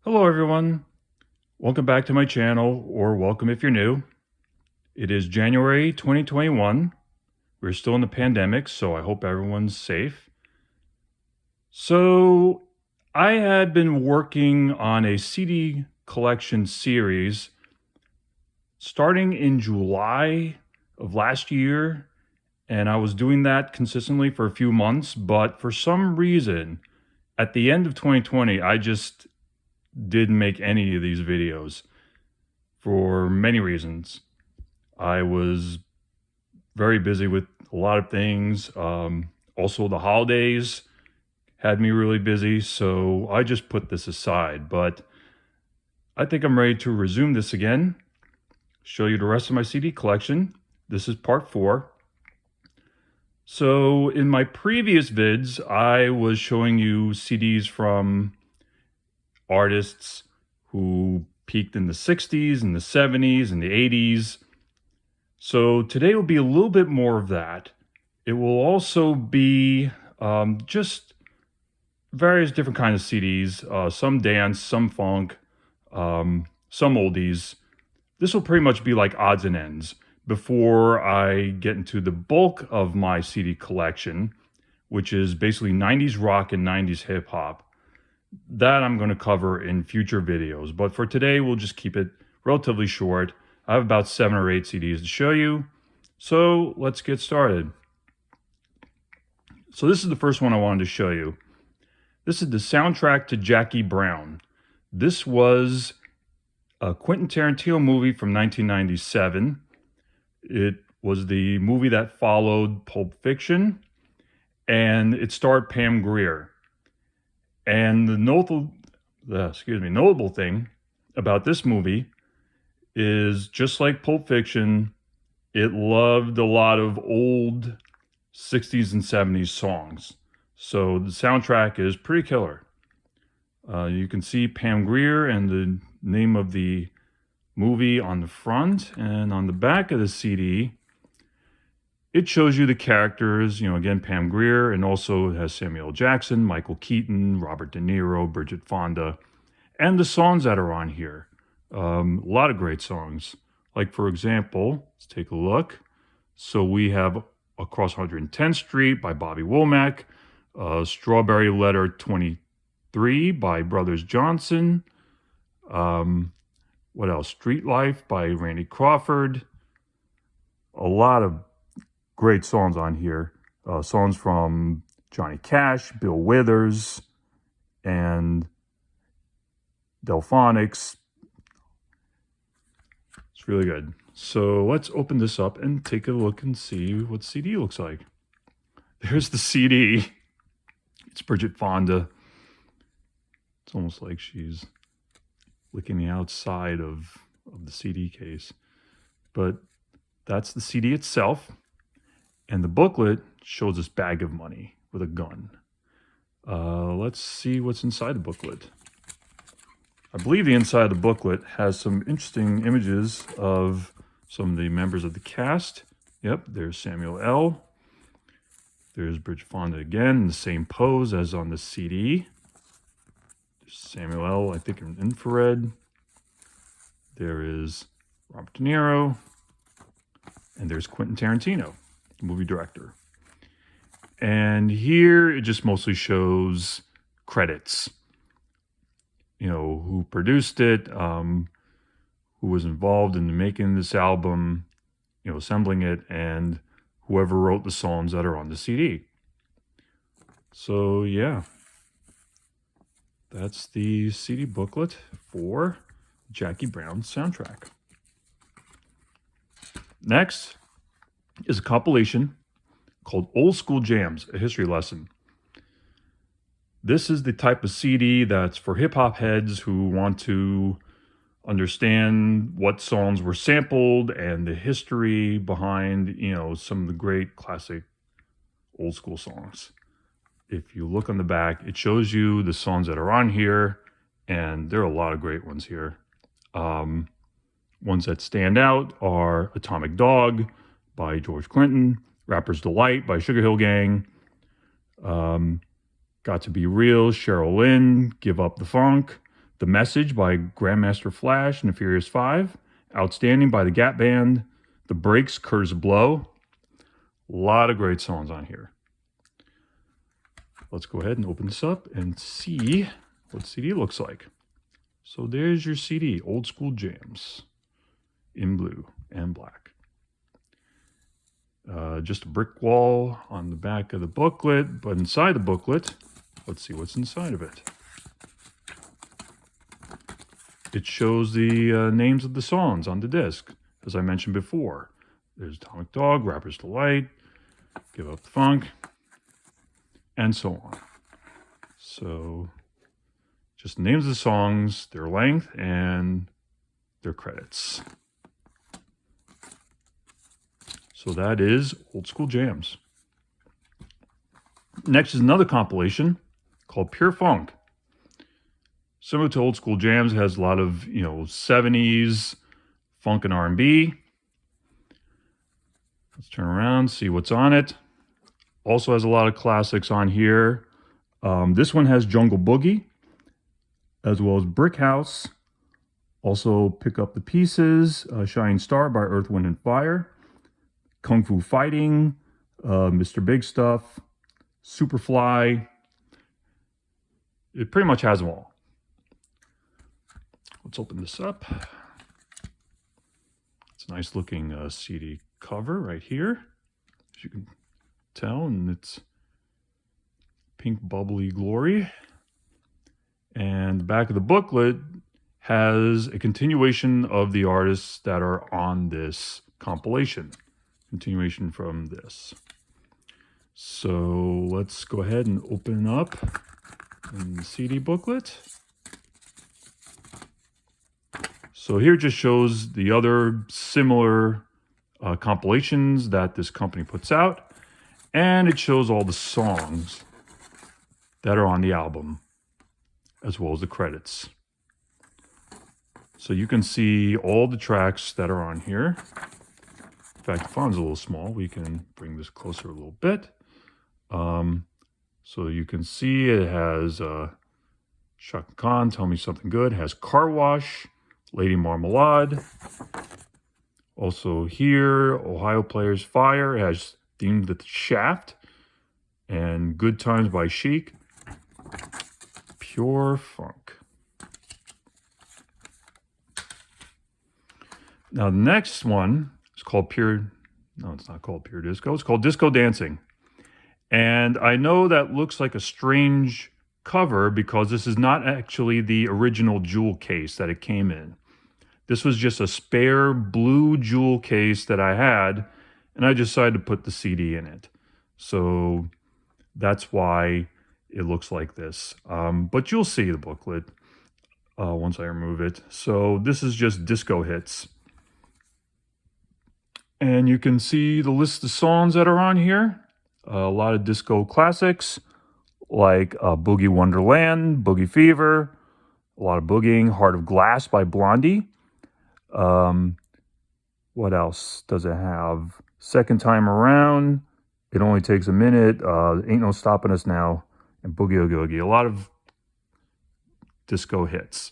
Hello everyone, welcome back to my channel, or welcome if you're new. It is January 2021. We're still in the pandemic, so I hope everyone's safe. So I had been working on a CD collection series starting in July of last year, and I was doing that consistently for a few months, but for some reason, at the end of 2020, I just didn't make any of these videos for many reasons. I was very busy with a lot of things. Also, the holidays had me really busy, so I just put this aside. But I think I'm ready to resume this again, show you the rest of my CD collection. This is part 4. So in my previous vids, I was showing you CDs from artists who peaked in the 60s and the 70s and the 80s. So today will be a little bit more of that. It will also be just various different kinds of CDs, some dance, some funk, some oldies. This will pretty much be like odds and ends before I get into the bulk of my CD collection, which is basically 90s rock and 90s hip hop. That I'm going to cover in future videos, but for today we'll just keep it relatively short. I have about 7 or 8 CDs to show you, so let's get started. So this is the first one I wanted to show you. This is the soundtrack to Jackie Brown. This was a Quentin Tarantino movie from 1997. It was the movie that followed Pulp Fiction, and it starred Pam Grier. And the notable thing about this movie is, just like Pulp Fiction, it loved a lot of old 60s and 70s songs. So the soundtrack is pretty killer. You can see Pam Grier and the name of the movie on the front, and on the back of the CD, it shows you the characters, again, Pam Grier, and also it has Samuel L. Jackson, Michael Keaton, Robert De Niro, Bridget Fonda, and the songs that are on here. A lot of great songs. Like, for example, let's take a look. So we have Across 110th Street by Bobby Womack, Strawberry Letter 23 by Brothers Johnson. What else? Street Life by Randy Crawford. A lot of great songs on here. Songs from Johnny Cash, Bill Withers, and Delphonics. It's really good. So let's open this up and take a look and see what CD looks like. There's the CD. It's Bridget Fonda. It's almost like she's licking the outside of the CD case. But that's the CD itself. And the booklet shows this bag of money with a gun. Let's see what's inside the booklet. I believe the inside of the booklet has some interesting images of some of the members of the cast. Yep, there's Samuel L. There's Bridget Fonda again, in the same pose as on the CD. There's Samuel L., I think, in infrared. There is Robert De Niro. And there's Quentin Tarantino, the movie director. And here it just mostly shows credits. Who produced it, who was involved in making this album, assembling it, and whoever wrote the songs that are on the CD. So yeah, that's the CD booklet for Jackie Brown's soundtrack. Next is a compilation called Old School Jams, a history lesson. This is the type of CD that's for hip-hop heads who want to understand what songs were sampled and the history behind, some of the great classic old school songs. If you look on the back, it shows you the songs that are on here, and there are a lot of great ones here. Ones that stand out are Atomic Dog by George Clinton, Rapper's Delight by Sugar Hill Gang, Got to Be Real, Cheryl Lynn, Give Up the Funk, The Message by Grandmaster Flash and the Furious Five. Outstanding by the Gap Band. The Breaks, Curtis Blow. A lot of great songs on here. Let's go ahead and open this up and see what the CD looks like. So there's your CD, Old School Jams, in blue and black. Just a brick wall on the back of the booklet, but inside the booklet, let's see what's inside of it. It shows the names of the songs on the disc, as I mentioned before. There's Atomic Dog, Rapper's Delight, Give Up the Funk, and so on. So, just names of the songs, their length, and their credits. So that is Old School Jams. Next is another compilation called Pure Funk. Similar to Old School Jams, it has a lot of 70s funk and R&B. Let's turn around, see what's on it. Also has a lot of classics on here. This one has Jungle Boogie, as well as Brick House. Also Pick Up the Pieces, Shining Star by Earth, Wind and Fire. Kung Fu Fighting, Mr. Big Stuff, Superfly. It pretty much has them all. Let's open this up. It's a nice looking CD cover right here, as you can tell, and it's pink bubbly glory. And the back of the booklet has a continuation of the artists that are on this compilation. Continuation from this. So let's go ahead and open up the CD booklet. So here it just shows the other similar compilations that this company puts out, and it shows all the songs that are on the album, as well as the credits. So you can see all the tracks that are on here. In fact, the font's a little small. We can bring this closer a little bit. So you can see it has Shaka Khan, Tell Me Something Good. It has Car Wash, Lady Marmalade. Also here, Ohio Players Fire. It has Themed with Shaft. And Good Times by Chic. Pure Funk. Now the next one is called no, it's not called Pure Disco. It's called Disco Dancing. And I know that looks like a strange cover because this is not actually the original jewel case that it came in. This was just a spare blue jewel case that I had, and I decided to put the CD in it. So that's why it looks like this. But you'll see the booklet once I remove it. So this is just disco hits. And you can see the list of songs that are on here. A lot of disco classics like Boogie Wonderland, Boogie Fever, a lot of boogieing, Heart of Glass by Blondie. What else does it have? Second Time Around, It Only Takes a Minute, Ain't No Stopping Us Now, and Boogie Oogie Oogie. A lot of disco hits.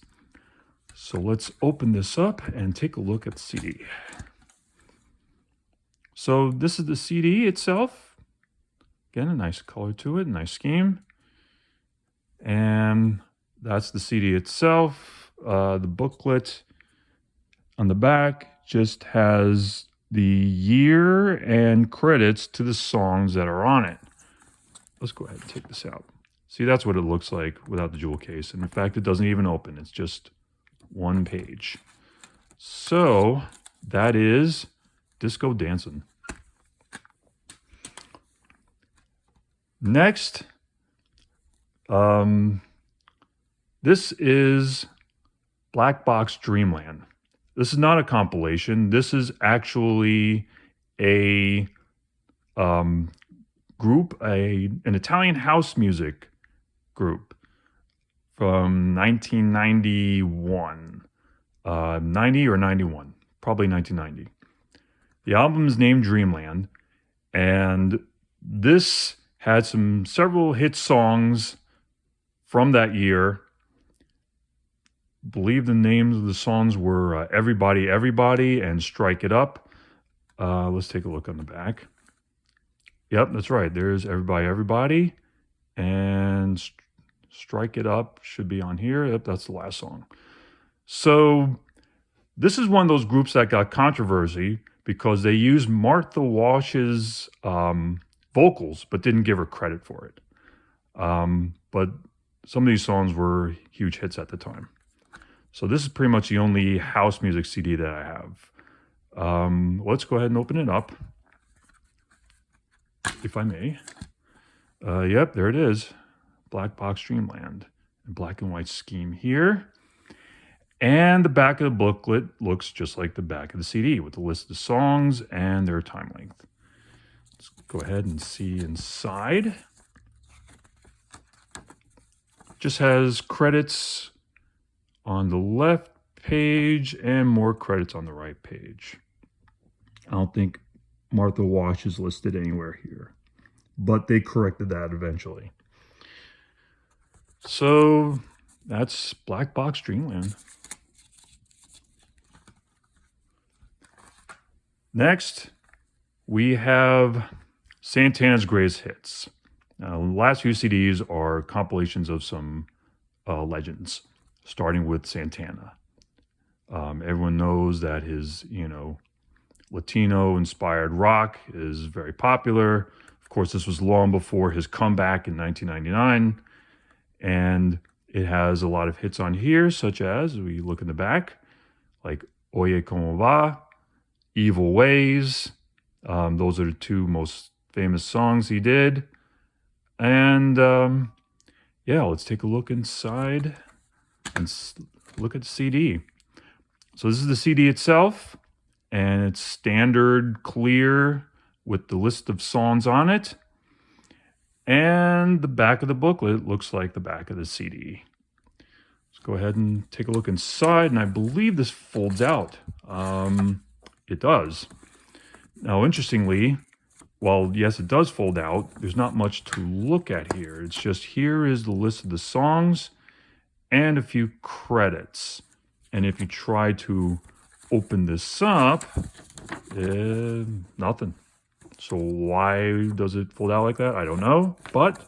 So let's open this up and take a look at the CD. So this is the CD itself. Again, a nice color to it, nice scheme. And that's the CD itself. The booklet on the back just has the year and credits to the songs that are on it. Let's go ahead and take this out. See, that's what it looks like without the jewel case. And in fact, it doesn't even open. It's just one page. So that is Disco Dancing. Next, this is Black Box Dreamland. This is not a compilation. This is actually a group, an Italian house music group from 1991, 90 or 91, probably 1990. The album is named Dreamland, and this had several hit songs from that year. believe the names of the songs were Everybody, Everybody and Strike It Up. Let's take a look on the back. Yep, that's right. There's Everybody, Everybody. And Strike It Up should be on here. Yep, that's the last song. So this is one of those groups that got controversy because they used Martha Wash's vocals, but didn't give her credit for it. But some of these songs were huge hits at the time. So this is pretty much the only house music CD that I have. Let's go ahead and open it up, if I may. Yep, there it is. Black Box Dreamland. Black and white scheme here. And the back of the booklet looks just like the back of the CD with the list of songs and their time length. Let's go ahead and see inside. Just has credits on the left page and more credits on the right page. I don't think Martha Wash is listed anywhere here, but they corrected that eventually. So that's Black Box Dreamland. Next, we have Santana's Greatest Hits. Now, the last few CDs are compilations of some legends, starting with Santana. Everyone knows that his, Latino-inspired rock is very popular. Of course, this was long before his comeback in 1999, and it has a lot of hits on here, such as, we look in the back, like Oye Como Va, Evil Ways. Those are the two most famous songs he did. And let's take a look inside and look at the CD. So this is the CD itself, and it's standard clear with the list of songs on it. And the back of the booklet looks like the back of the CD. Let's go ahead and take a look inside, and I believe this folds out. It does. Now, interestingly, while yes, it does fold out, there's not much to look at here. It's just here is the list of the songs and a few credits. And if you try to open this up, nothing. So why does it fold out like that? I don't know. But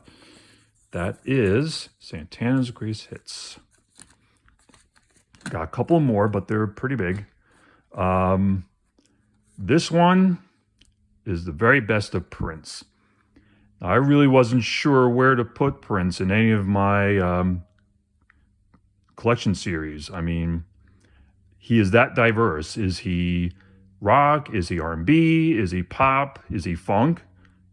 that is Santana's Greatest Hits. Got a couple more, but they're pretty big. This one is the very best of Prince. Now, I really wasn't sure where to put Prince in any of my collection series. I mean, he is that diverse. Is he rock? Is he R&B? Is he pop? Is he funk?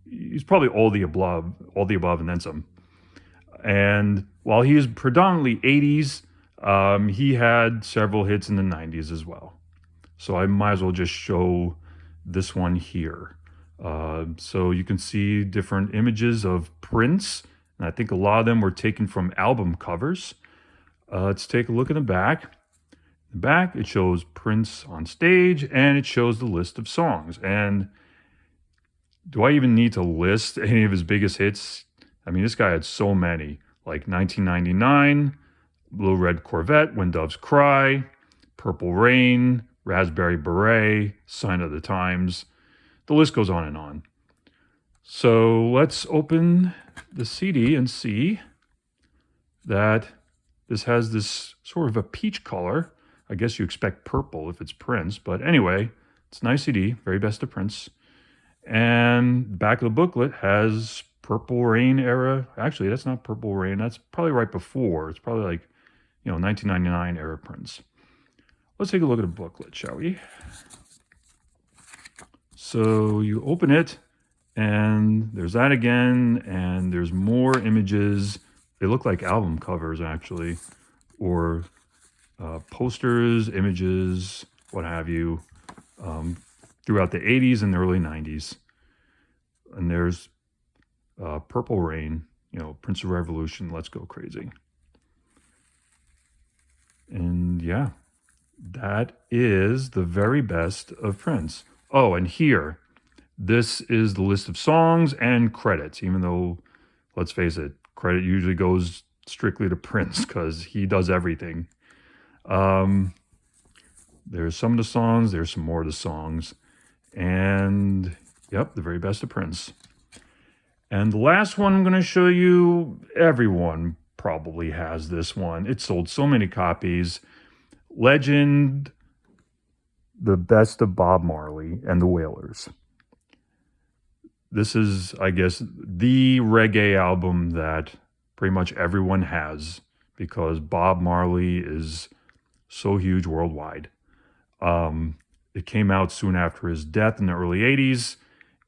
He's probably all the above, and then some. And while he is predominantly 80s, he had several hits in the 90s as well. So I might as well just show this one here. So you can see different images of Prince, and I think a lot of them were taken from album covers. Let's take a look at the back. The back, it shows Prince on stage, and it shows the list of songs. And do I even need to list any of his biggest hits? I mean, this guy had so many, like 1999, Little Red Corvette, When Doves Cry, Purple Rain, Raspberry Beret, Sign of the Times. The list goes on and on. So let's open the CD and see that this has this sort of a peach color. I guess you expect purple if it's Prince, but anyway, it's a nice CD, very best of Prince. And the back of the booklet has Purple Rain era. Actually, that's not Purple Rain. That's probably right before. It's probably like, 1999 era Prince. Let's take a look at the booklet, shall we? So you open it, and there's that again, and there's more images. They look like album covers, actually, or posters, images, what have you, throughout the 80s and the early 90s. And there's Purple Rain, Prince of Revolution, Let's Go Crazy. And yeah, that is the very best of Prince. Oh, and here, this is the list of songs and credits, even though, let's face it, credit usually goes strictly to Prince because he does everything. There's some of the songs, there's some more of the songs. And, yep, the very best of Prince. And the last one I'm going to show you, everyone probably has this one. It sold so many copies. Legend, the best of Bob Marley and the Wailers. This is, I guess, the reggae album that pretty much everyone has because Bob Marley is so huge worldwide. It came out soon after his death in the early 80s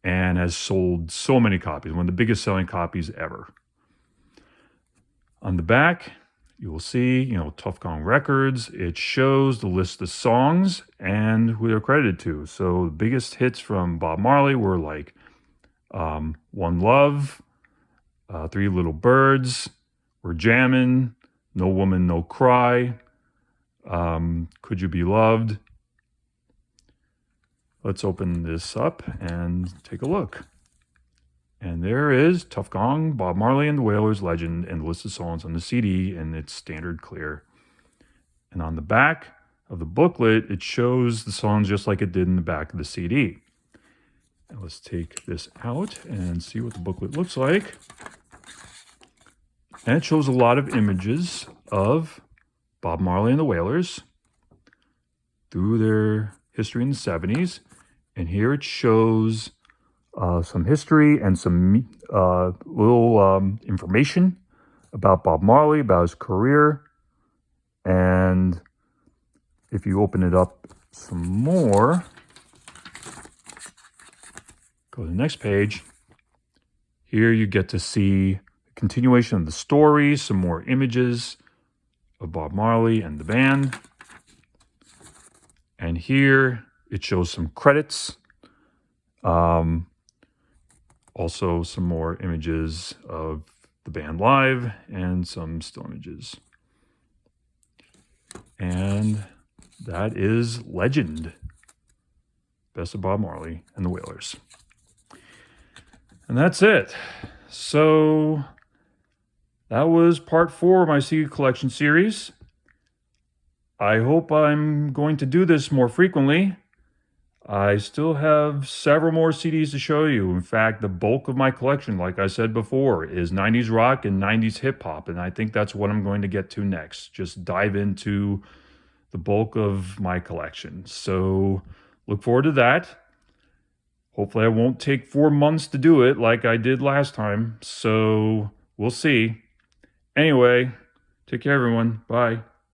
and has sold so many copies, one of the biggest selling copies ever. On the back, you will see, Tough Gong Records. It shows the list of songs and who they're credited to. So the biggest hits from Bob Marley were like One Love, Three Little Birds, We're Jammin', No Woman, No Cry, Could You Be Loved. Let's open this up and take a look. And there is Tough Gong, Bob Marley and the Wailers, Legend, and the list of songs on the CD, and it's standard clear. And on the back of the booklet, it shows the songs just like it did in the back of the CD. And let's take this out and see what the booklet looks like. And it shows a lot of images of Bob Marley and the Wailers through their history in the 70s. And here it shows some history and some little information about Bob Marley, about his career. And if you open it up some more, go to the next page. Here you get to see a continuation of the story, some more images of Bob Marley and the band. And here it shows some credits. Also some more images of the band live and some still images. And that is Legend. Best of Bob Marley and the Wailers. And that's it. So that was part 4 of my CD collection series. I hope I'm going to do this more frequently. I still have several more CDs to show you. In fact, the bulk of my collection, like I said before, is 90s rock and 90s hip hop. And I think that's what I'm going to get to next. Just dive into the bulk of my collection. So look forward to that. Hopefully I won't take 4 months to do it like I did last time. So we'll see. Anyway, take care, everyone. Bye.